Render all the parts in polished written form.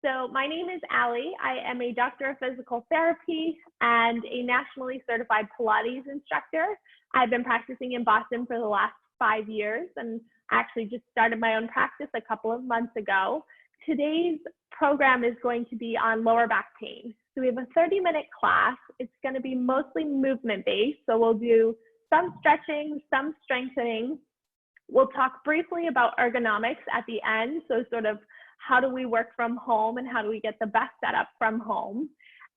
So my name is Allie. I am a doctor of physical therapy and a nationally certified Pilates instructor. I've been practicing in Boston for the last 5 years and actually just started my own practice a couple of months ago. Today's program is going to be on lower back pain. So we have a 30-minute class. It's going to be mostly movement-based. So we'll do some stretching, some strengthening. We'll talk briefly about ergonomics at the end. So sort of how do we work from home and how do we get the best setup from home?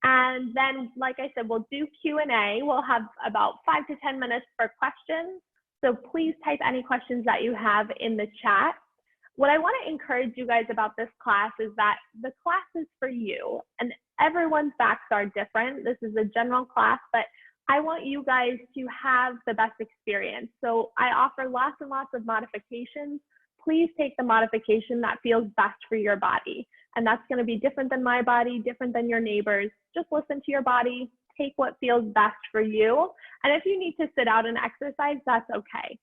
And then, like I said, we'll do Q&A. We'll have about 5 to 10 minutes for questions. So please type any questions that you have in the chat. What I want to encourage you guys about this class is that the class is for you, and everyone's backs are different. This is a general class, but I want you guys to have the best experience. So I offer lots and lots of modifications. Please take the modification that feels best for your body. And that's going to be different than my body, different than your neighbors. Just listen to your body, take what feels best for you. And if you need to sit out and exercise, that's okay.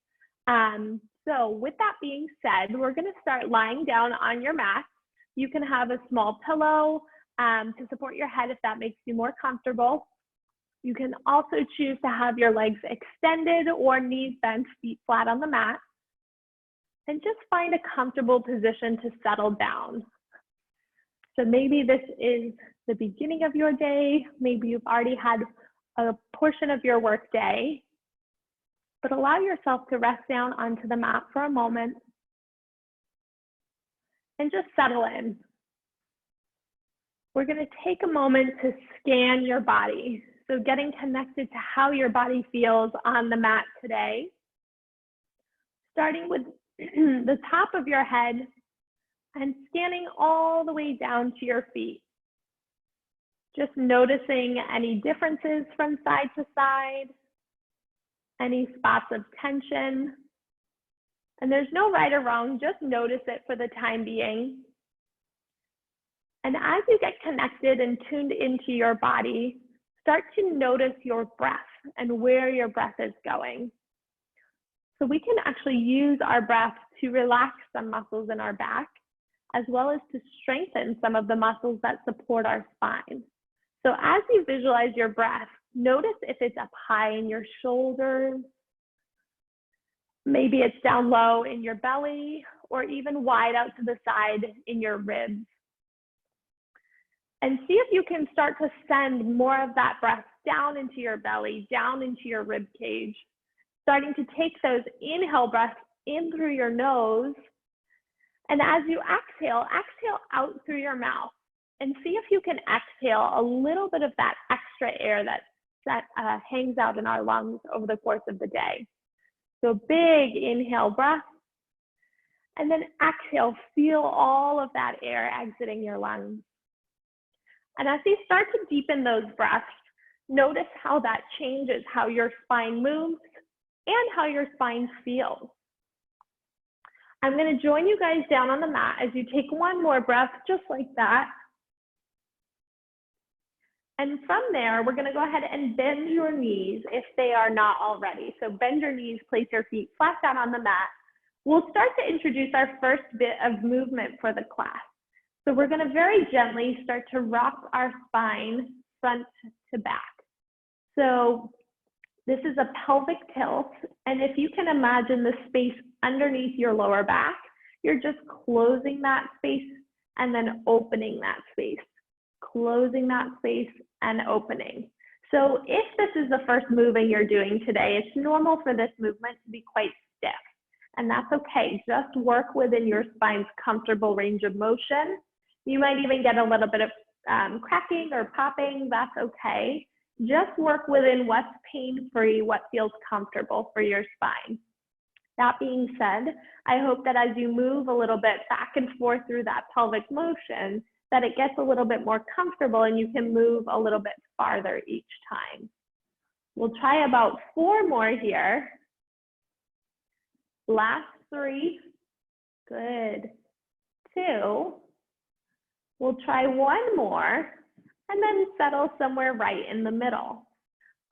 So with that being said, we're going to start lying down on your mat. You can have a small pillow to support your head if that makes you more comfortable. You can also choose to have your legs extended or knees bent, feet flat on the mat. And just find a comfortable position to settle down. So maybe this is the beginning of your day. Maybe you've already had a portion of your work day, but allow yourself to rest down onto the mat for a moment and just settle in. We're going to take a moment to scan your body. So getting connected to how your body feels on the mat today, starting with the top of your head and scanning all the way down to your feet. Just noticing any differences from side to side, any spots of tension. And there's no right or wrong, just notice it for the time being. And as you get connected and tuned into your body, start to notice your breath and where your breath is going. So we can actually use our breath to relax some muscles in our back, as well as to strengthen some of the muscles that support our spine. So as you visualize your breath, notice if it's up high in your shoulders, maybe it's down low in your belly, or even wide out to the side in your ribs. And see if you can start to send more of that breath down into your belly, down into your rib cage, starting to take those inhale breaths in through your nose. And as you exhale, exhale out through your mouth and see if you can exhale a little bit of that extra air that hangs out in our lungs over the course of the day. So big inhale breath, and then exhale, feel all of that air exiting your lungs. And as you start to deepen those breaths, notice how that changes how your spine moves and how your spine feels. I'm going to join you guys down on the mat as you take one more breath, just like that. And from there, we're going to go ahead and bend your knees if they are not already. So bend your knees, place your feet flat down on the mat. We'll start to introduce our first bit of movement for the class. So we're going to very gently start to rock our spine front to back. So this is a pelvic tilt, and if you can imagine the space underneath your lower back, you're just closing that space and then opening that space, closing that space and opening. So if this is the first movement you're doing today, it's normal for this movement to be quite stiff, and that's okay. Just work within your spine's comfortable range of motion. You might even get a little bit of cracking or popping, that's okay. Just work within what's pain-free, what feels comfortable for your spine. That being said, I hope that as you move a little bit back and forth through that pelvic motion, that it gets a little bit more comfortable and you can move a little bit farther each time. We'll try about 4 more here. Last 3, good. 2, we'll try 1 more, and then settle somewhere right in the middle.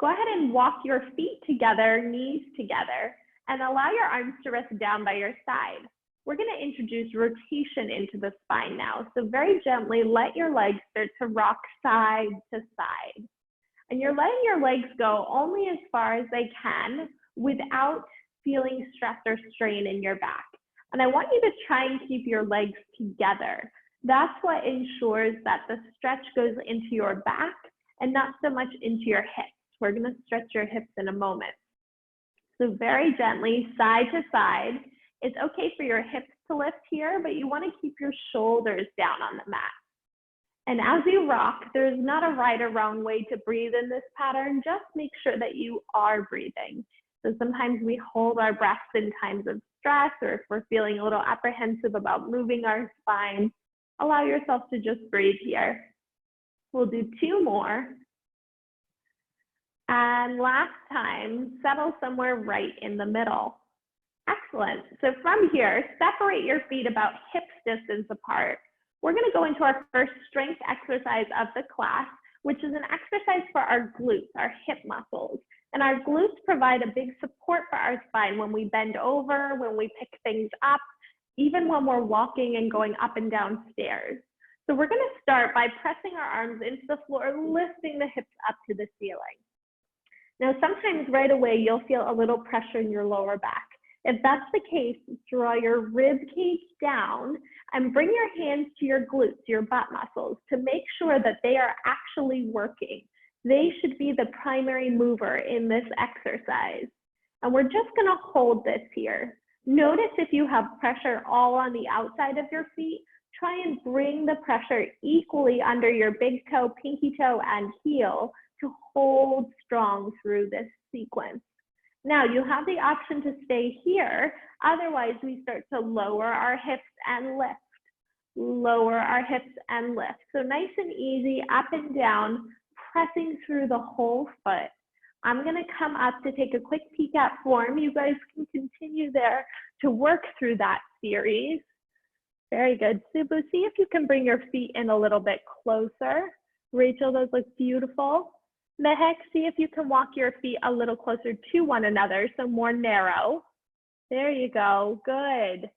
Go ahead and walk your feet together, knees together, and allow your arms to rest down by your side. We're going to introduce rotation into the spine now. So very gently, let your legs start to rock side to side. And you're letting your legs go only as far as they can without feeling stress or strain in your back. And I want you to try and keep your legs together. That's what ensures that the stretch goes into your back and not so much into your hips. We're going to stretch your hips in a moment. So very gently, side to side. It's okay for your hips to lift here, but you want to keep your shoulders down on the mat. And as you rock, there's not a right or wrong way to breathe in this pattern. Just make sure that you are breathing. So sometimes we hold our breaths in times of stress, or if we're feeling a little apprehensive about moving our spine, allow yourself to just breathe here. We'll do 2 more. And last time, settle somewhere right in the middle. Excellent. So from here, separate your feet about hip distance apart. We're going to go into our first strength exercise of the class, which is an exercise for our glutes, our hip muscles. And our glutes provide a big support for our spine when we bend over, when we pick things up, even when we're walking and going up and down stairs. So we're going to start by pressing our arms into the floor, lifting the hips up to the ceiling. Now, sometimes right away, you'll feel a little pressure in your lower back. If that's the case, draw your rib cage down and bring your hands to your glutes, your butt muscles, to make sure that they are actually working. They should be the primary mover in this exercise. And we're just going to hold this here. Notice if you have pressure all on the outside of your feet, try and bring the pressure equally under your big toe, pinky toe, and heel to hold strong through this sequence. Now, you have the option to stay here. Otherwise, we start to lower our hips and lift. Lower our hips and lift. So nice and easy, up and down, pressing through the whole foot. I'm going to come up to take a quick peek at form. You guys can continue there to work through that series. Very good. Subbu, see if you can bring your feet in a little bit closer. Rachel, those look beautiful. Mehek, see if you can walk your feet a little closer to one another, so more narrow. There you go. Good.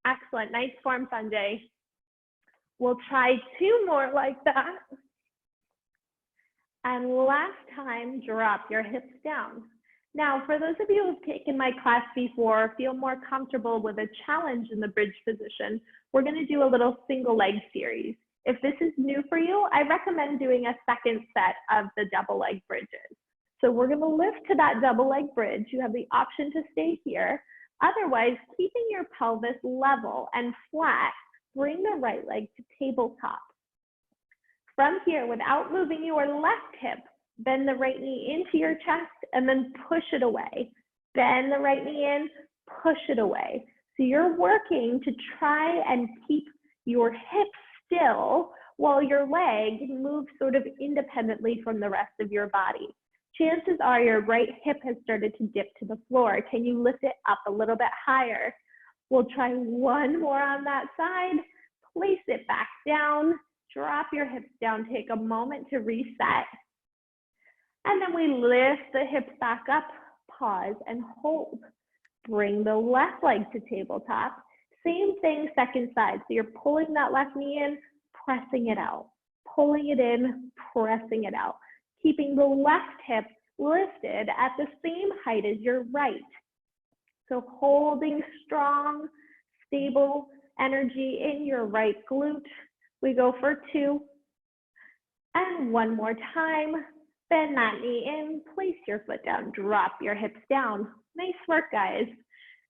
Excellent. Nice form, Sanjay. We'll try 2 more like that. And last time, drop your hips down. Now, for those of you who've taken my class before, feel more comfortable with a challenge in the bridge position, we're going to do a little single leg series. If this is new for you, I recommend doing a second set of the double leg bridges. So we're going to lift to that double leg bridge. You have the option to stay here. Otherwise, keeping your pelvis level and flat, bring the right leg to tabletop. From here, without moving your left hip, bend the right knee into your chest and then push it away. Bend the right knee in, push it away. So you're working to try and keep your hips still while your leg moves sort of independently from the rest of your body. Chances are your right hip has started to dip to the floor. Can you lift it up a little bit higher? We'll try 1 more on that side. Place it back down. Drop your hips down. Take a moment to reset. And then we lift the hips back up, pause and hold. Bring the left leg to tabletop. Same thing, second side. So you're pulling that left knee in, pressing it out. Pulling it in, pressing it out. Keeping the left hip lifted at the same height as your right. So holding strong, stable energy in your right glute. We go for 2. And 1 more time. Bend that knee in, place your foot down, drop your hips down. Nice work, guys.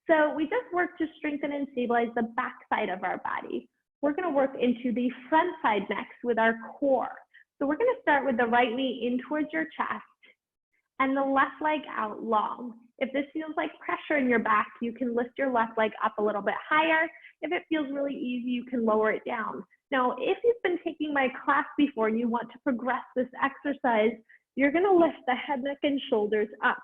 So we just worked to strengthen and stabilize the back side of our body. We're going to work into the front side next with our core. So we're going to start with the right knee in towards your chest and the left leg out long. If this feels like pressure in your back, you can lift your left leg up a little bit higher. If it feels really easy, you can lower it down. Now, if you've been taking my class before and you want to progress this exercise, you're going to lift the head, neck, and shoulders up.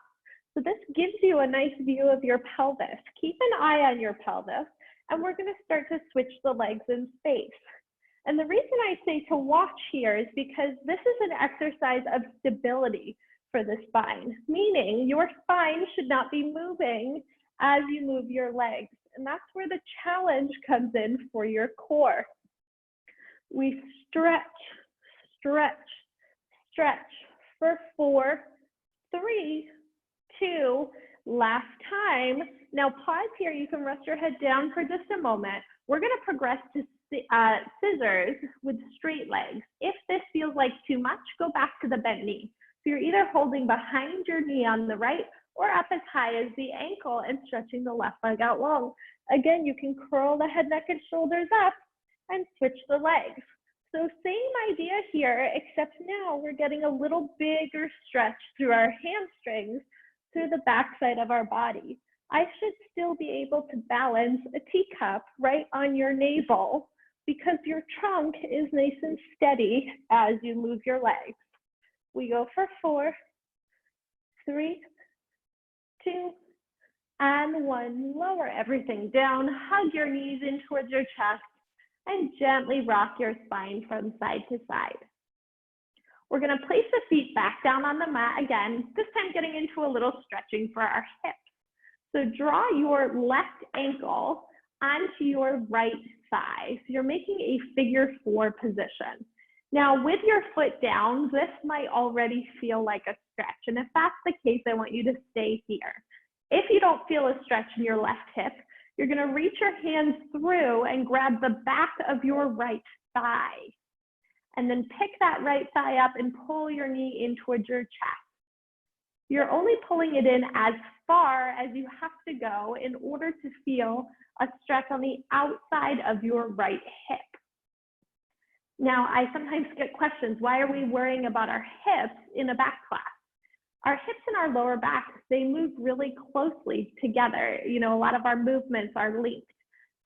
So this gives you a nice view of your pelvis. Keep an eye on your pelvis, and we're going to start to switch the legs in space. And the reason I say to watch here is because this is an exercise of stability for the spine, meaning your spine should not be moving as you move your legs. And that's where the challenge comes in for your core. We stretch, stretch, stretch for 4, 3, 2, last time. Now pause here. You can rest your head down for just a moment. We're going to progress to scissors with straight legs. If this feels like too much, go back to the bent knee. So you're either holding behind your knee on the right or up as high as the ankle and stretching the left leg out long. Again, you can curl the head, neck, and shoulders up and switch the legs. So same idea here, except now we're getting a little bigger stretch through our hamstrings through the backside of our body. I should still be able to balance a teacup right on your navel because your trunk is nice and steady as you move your legs. We go for 4, 3, 2, and 1. Lower everything down, hug your knees in towards your chest, and gently rock your spine from side to side. We're going to place the feet back down on the mat again, this time getting into a little stretching for our hips. So draw your left ankle onto your right thigh. So you're making a figure 4 position. Now with your foot down, this might already feel like a stretch. And if that's the case, I want you to stay here. If you don't feel a stretch in your left hip, you're going to reach your hands through and grab the back of your right thigh. And then pick that right thigh up and pull your knee in towards your chest. You're only pulling it in as far as you have to go in order to feel a stretch on the outside of your right hip. Now, I sometimes get questions, why are we worrying about our hips in a back class? Our hips and our lower back, they move really closely together. You know, a lot of our movements are linked.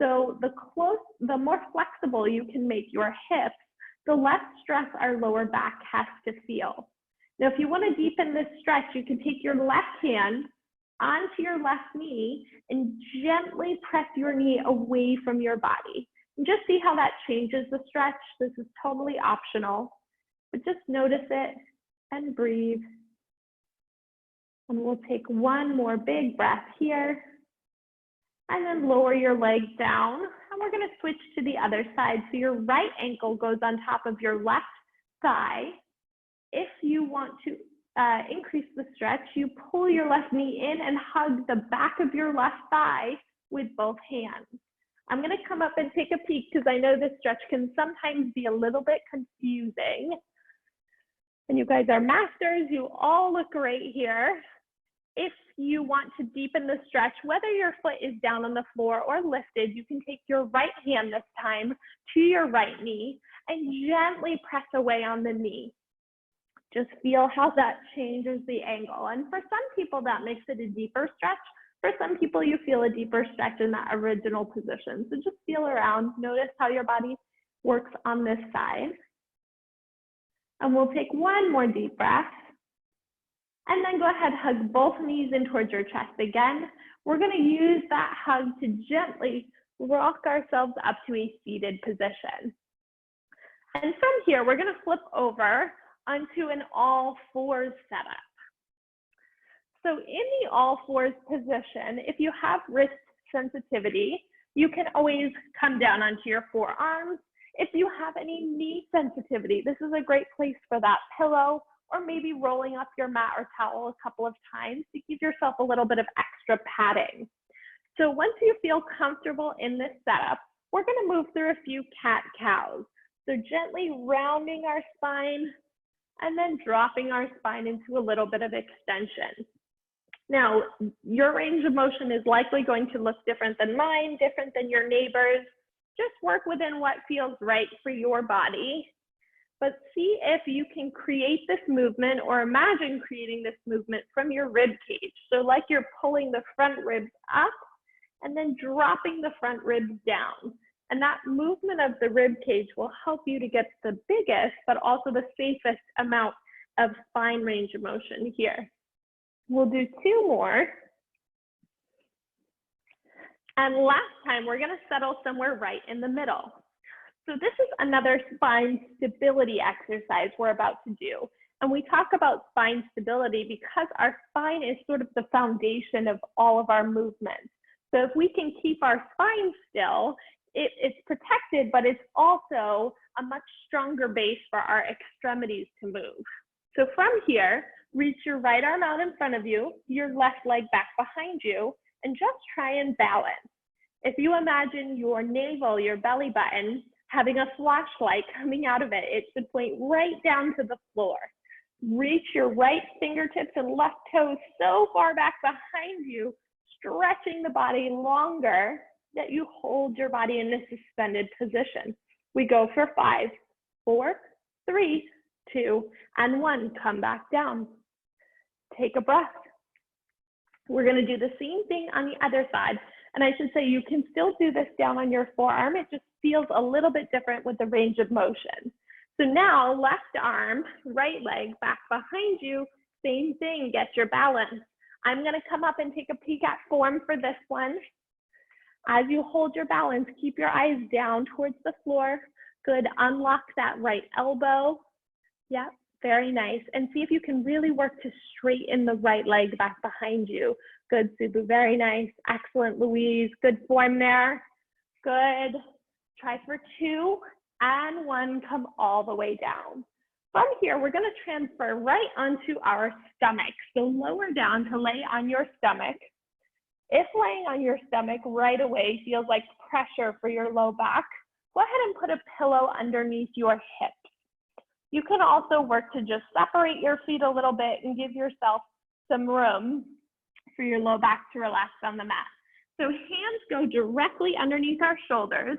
So the more flexible you can make your hips, the less stress our lower back has to feel. Now, if you want to deepen this stretch, you can take your left hand onto your left knee and gently press your knee away from your body. And just see how that changes the stretch. This is totally optional, but just notice it and breathe. And we'll take one more big breath here. And then lower your legs down. And we're going to switch to the other side. So your right ankle goes on top of your left thigh. If you want to increase the stretch, you pull your left knee in and hug the back of your left thigh with both hands. I'm going to come up and take a peek because I know this stretch can sometimes be a little bit confusing. And you guys are masters. You all look great here. If you want to deepen the stretch, whether your foot is down on the floor or lifted, you can take your right hand this time to your right knee and gently press away on the knee. Just feel how that changes the angle. And for some people, that makes it a deeper stretch. For some people, you feel a deeper stretch in that original position. So just feel around, notice how your body works on this side. And we'll take one more deep breath. And then go ahead, hug both knees in towards your chest again. We're going to use that hug to gently rock ourselves up to a seated position. And from here, we're going to flip over onto an all fours setup. So in the all fours position, if you have wrist sensitivity, you can always come down onto your forearms. If you have any knee sensitivity, this is a great place for that pillow, or maybe rolling up your mat or towel a couple of times to give yourself a little bit of extra padding. So once you feel comfortable in this setup, we're going to move through a few cat-cows. So gently rounding our spine and then dropping our spine into a little bit of extension. Now, your range of motion is likely going to look different than mine, different than your neighbors. Just work within what feels right for your body. But see if you can create this movement or imagine creating this movement from your rib cage. So like you're pulling the front ribs up and then dropping the front ribs down. And that movement of the rib cage will help you to get the biggest, but also the safest amount of spine range of motion here. We'll do two more. And last time, we're going to settle somewhere right in the middle. So this is another spine stability exercise we're about to do. And we talk about spine stability because our spine is sort of the foundation of all of our movements. So if we can keep our spine still, it's protected, but it's also a much stronger base for our extremities to move. So from here, reach your right arm out in front of you, your left leg back behind you, and just try and balance. If you imagine your navel, your belly button, having a flashlight coming out of it, it should point right down to the floor. Reach your right fingertips and left toes so far back behind you, stretching the body longer that you hold your body in a suspended position. We go for 5, 4, 3, 2, and 1. Come back down. Take a breath. We're going to do the same thing on the other side. And I should say you can still do this down on your forearm. It just feels a little bit different with the range of motion. So now left arm, right leg back behind you. Same thing, get your balance. I'm going to come up and take a peek at form for this one. As you hold your balance, keep your eyes down towards the floor. Good, unlock that right elbow. Yep, very nice. And see if you can really work to straighten the right leg back behind you. Good, Subu, very nice. Excellent, Louise. Good form there. Good. Try for 2 and 1, come all the way down. From here, we're going to transfer right onto our stomach. So lower down to lay on your stomach. If laying on your stomach right away feels like pressure for your low back, go ahead and put a pillow underneath your hips. You can also work to just separate your feet a little bit and give yourself some room for your low back to relax on the mat. So hands go directly underneath our shoulders,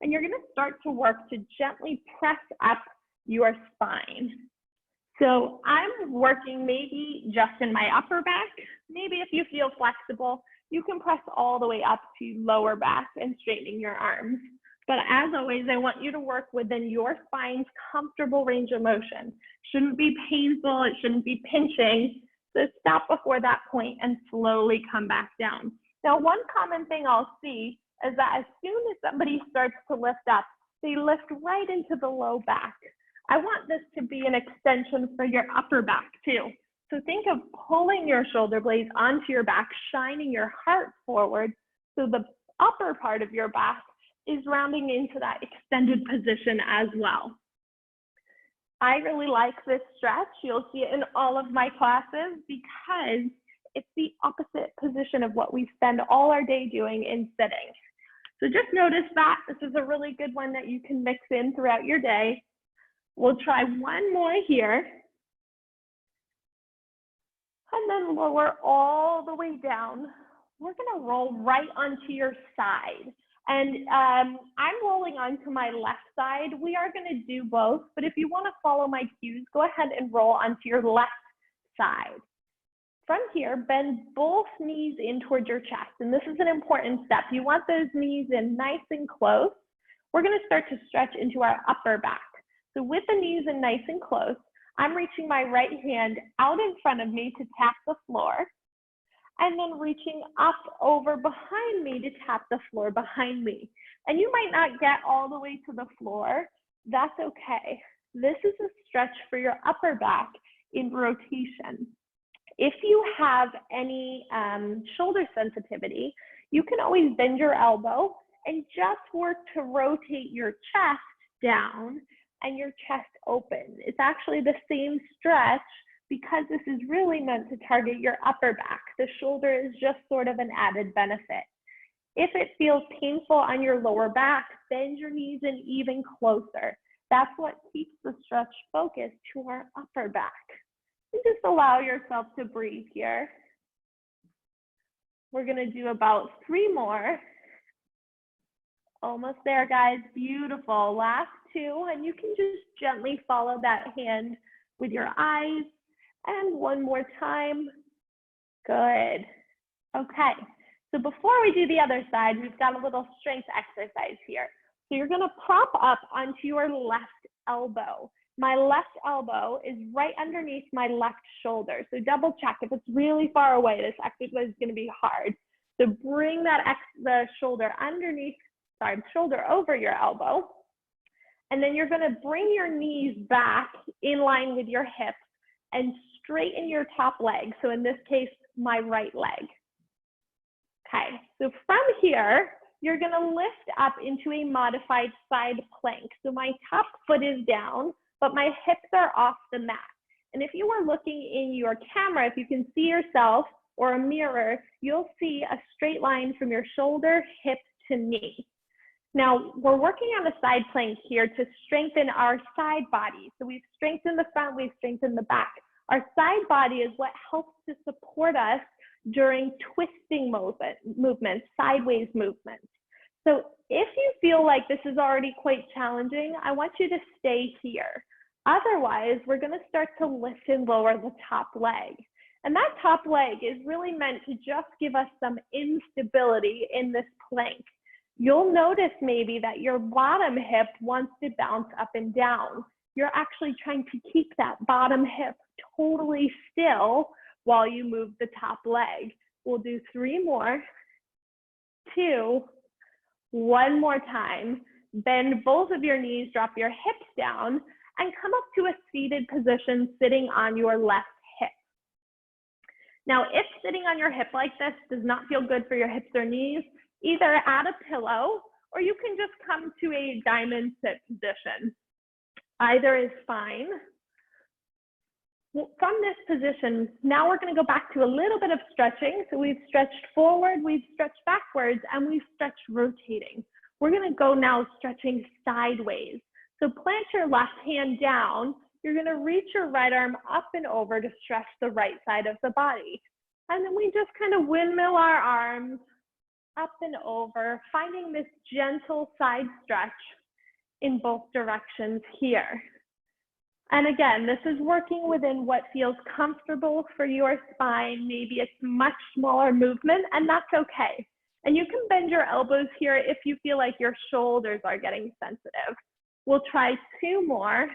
and you're going to start to work to gently press up your spine. So I'm working maybe just in my upper back. Maybe if you feel flexible, you can press all the way up to lower back and straightening your arms. But as always, I want you to work within your spine's comfortable range of motion. Shouldn't be painful, it shouldn't be pinching. So stop before that point and slowly come back down. Now, one common thing I'll see is that as soon as somebody starts to lift up, they lift right into the low back. I want this to be an extension for your upper back too. So think of pulling your shoulder blades onto your back, shining your heart forward, so the upper part of your back is rounding into that extended position as well. I really like this stretch. You'll see it in all of my classes because it's the opposite position of what we spend all our day doing in sitting. So just notice that. This is a really good one that you can mix in throughout your day. We'll try one more here. And then lower all the way down. We're going to roll right onto your side. And I'm rolling onto my left side. We are going to do both, but if you want to follow my cues, go ahead and roll onto your left side. From here, bend both knees in towards your chest, and this is an important step. You want those knees in nice and close. We're going to start to stretch into our upper back. So with the knees in nice and close, I'm reaching my right hand out in front of me to tap the floor, and then reaching up over behind me to tap the floor behind me. And you might not get all the way to the floor. That's okay. This is a stretch for your upper back in rotation. If you have any shoulder sensitivity, you can always bend your elbow and just work to rotate your chest down and your chest open. It's actually the same stretch because this is really meant to target your upper back. The shoulder is just sort of an added benefit. If it feels painful on your lower back, bend your knees in even closer. That's what keeps the stretch focused to our upper back. And just allow yourself to breathe here. We're going to do about 3 more. Almost there, guys. Beautiful. Last 2, and you can just gently follow that hand with your eyes. And one more time. Good. Okay. So before we do the other side, we've got a little strength exercise here. So you're going to prop up onto your left elbow. My left elbow is right underneath my left shoulder. So double check. If it's really far away, this exercise is going to be hard. So bring the shoulder underneath, shoulder over your elbow. And then you're going to bring your knees back in line with your hips. and straighten your top leg. So in this case, my right leg. Okay, so from here, you're gonna lift up into a modified side plank. So my top foot is down, but my hips are off the mat. And if you were looking in your camera, if you can see yourself or a mirror, you'll see a straight line from your shoulder, hip to knee. Now, we're working on a side plank here to strengthen our side body. So we've strengthened the front, we've strengthened the back. Our side body is what helps to support us during twisting movements, sideways movements. So if you feel like this is already quite challenging, I want you to stay here. Otherwise, we're gonna start to lift and lower the top leg. And that top leg is really meant to just give us some instability in this plank. You'll notice maybe that your bottom hip wants to bounce up and down. You're actually trying to keep that bottom hip totally still while you move the top leg. We'll do 3 more, 2, 1 more time. Bend both of your knees, drop your hips down, and come up to a seated position sitting on your left hip. Now, if sitting on your hip like this does not feel good for your hips or knees, either add a pillow or you can just come to a diamond sit position. Either is fine. From this position, now we're going to go back to a little bit of stretching. So we've stretched forward, we've stretched backwards, and we've stretched rotating. We're going to go now stretching sideways. So plant your left hand down. You're going to reach your right arm up and over to stretch the right side of the body. And then we just kind of windmill our arms up and over, finding this gentle side stretch in both directions here. And again, this is working within what feels comfortable for your spine. Maybe it's much smaller movement, and that's okay. And you can bend your elbows here if you feel like your shoulders are getting sensitive. We'll try 2 more.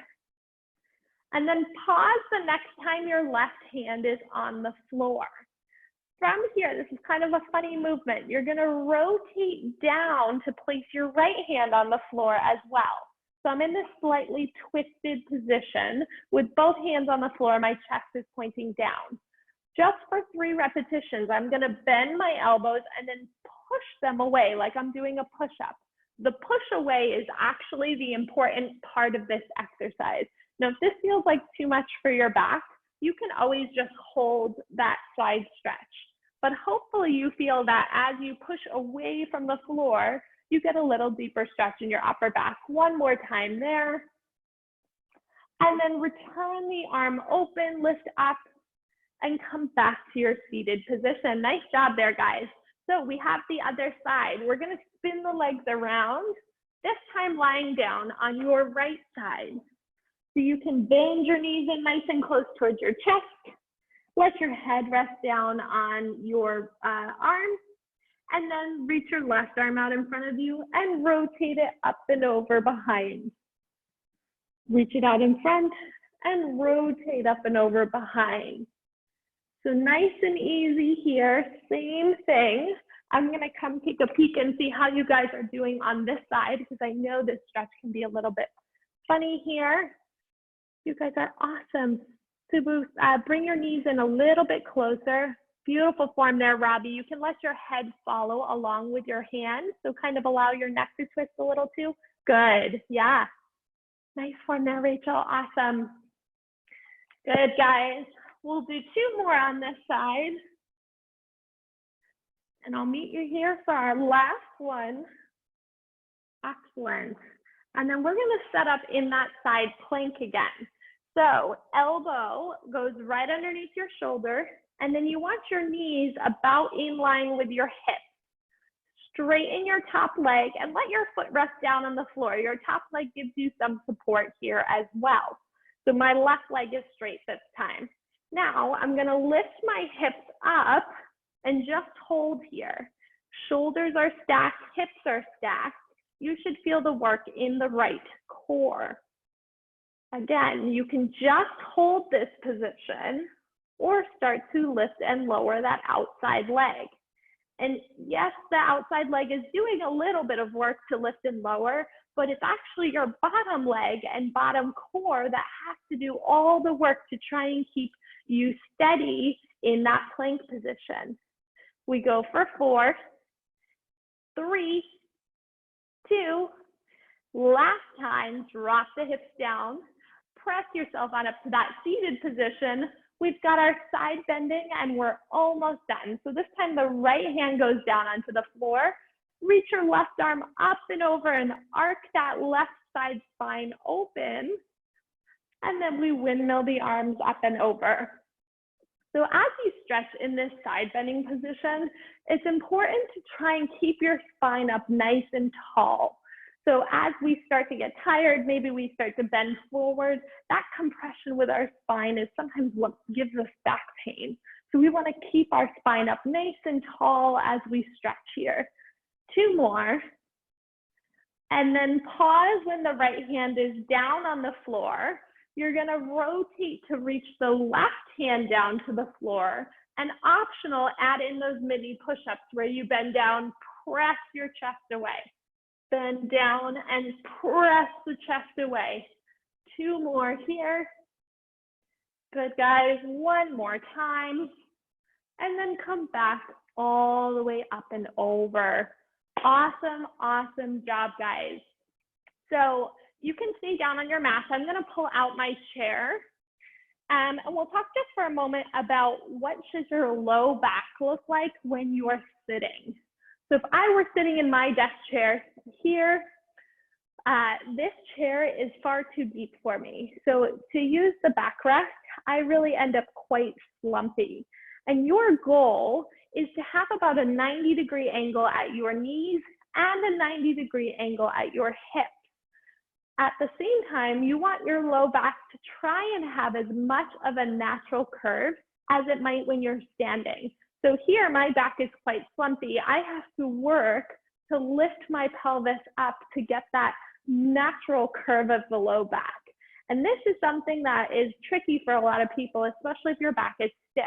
And then pause the next time your left hand is on the floor. From here, this is kind of a funny movement. You're gonna rotate down to place your right hand on the floor as well. So I'm in this slightly twisted position with both hands on the floor, my chest is pointing down. Just for 3 repetitions, I'm gonna bend my elbows and then push them away like I'm doing a push-up. The push away is actually the important part of this exercise. Now, if this feels like too much for your back, you can always just hold that side stretch. But hopefully you feel that as you push away from the floor, you get a little deeper stretch in your upper back. 1 more time there. And then return the arm open, lift up, and come back to your seated position. Nice job there, guys. So we have the other side. We're gonna spin the legs around, this time lying down on your right side. So you can bend your knees in nice and close towards your chest. Let your head rest down on your arm, and then reach your left arm out in front of you and rotate it up and over behind. Reach it out in front and rotate up and over behind. So nice and easy here, same thing. I'm gonna come take a peek and see how you guys are doing on this side, because I know this stretch can be a little bit funny here. You guys are awesome. So bring your knees in a little bit closer. Beautiful form there, Robbie. You can let your head follow along with your hand. So kind of allow your neck to twist a little too. Good, yeah. Nice form there, Rachel, awesome. Good, guys. We'll do 2 more on this side. And I'll meet you here for our last one. Excellent. And then we're gonna set up in that side plank again. So elbow goes right underneath your shoulder, and then you want your knees about in line with your hips. Straighten your top leg and let your foot rest down on the floor. Your top leg gives you some support here as well. So my left leg is straight this time. Now I'm gonna lift my hips up and just hold here. Shoulders are stacked, hips are stacked. You should feel the work in the right core. Again, you can just hold this position or start to lift and lower that outside leg. And yes, the outside leg is doing a little bit of work to lift and lower, but it's actually your bottom leg and bottom core that has to do all the work to try and keep you steady in that plank position. We go for 4, 3, 2, last time, drop the hips down, press yourself on up to that seated position. We've got our side bending and we're almost done. So this time the right hand goes down onto the floor. Reach your left arm up and over and arc that left side spine open. And then we windmill the arms up and over. So as you stretch in this side bending position, it's important to try and keep your spine up nice and tall. So as we start to get tired, maybe we start to bend forward, that compression with our spine is sometimes what gives us back pain. So we want to keep our spine up nice and tall as we stretch here. 2 more. And then pause when the right hand is down on the floor. You're going to rotate to reach the left hand down to the floor. And optional, add in those mini push-ups where you bend down, press your chest away. Bend down and press the chest away. 2 more here. Good, guys. 1 more time. And then come back all the way up and over. Awesome, awesome job, guys. So you can stay down on your mat. I'm going to pull out my chair. And we'll talk just for a moment about what should your low back look like when you are sitting. So if I were sitting in my desk chair here, this chair is far too deep for me. So to use the backrest, I really end up quite slumpy. And your goal is to have about a 90-degree angle at your knees and a 90-degree angle at your hips. At the same time, you want your low back to try and have as much of a natural curve as it might when you're standing. So here, my back is quite slumpy. I have to work to lift my pelvis up to get that natural curve of the low back. And this is something that is tricky for a lot of people, especially if your back is stiff.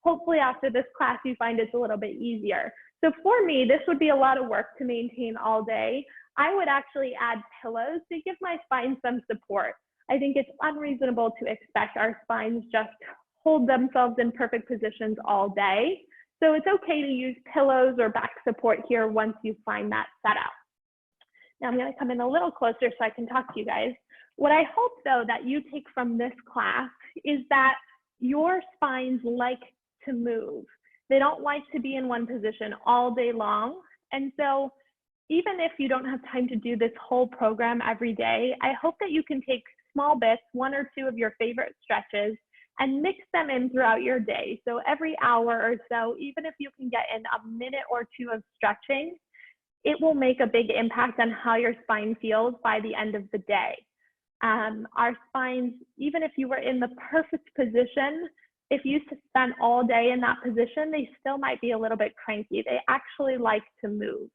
Hopefully after this class, you find it's a little bit easier. So for me, this would be a lot of work to maintain all day. I would actually add pillows to give my spine some support. I think it's unreasonable to expect our spines just hold themselves in perfect positions all day. So it's okay to use pillows or back support here once you find that setup. Now I'm going to come in a little closer so I can talk to you guys. What I hope though that you take from this class is that your spines like to move. They don't like to be in one position all day long. And so even if you don't have time to do this whole program every day, I hope that you can take small bits, 1 or 2 of your favorite stretches, and mix them in throughout your day. So every hour or so, even if you can get in a minute or 2 of stretching, it will make a big impact on how your spine feels by the end of the day. Our spines, even if you were in the perfect position, if you spent all day in that position, they still might be a little bit cranky. They actually like to move.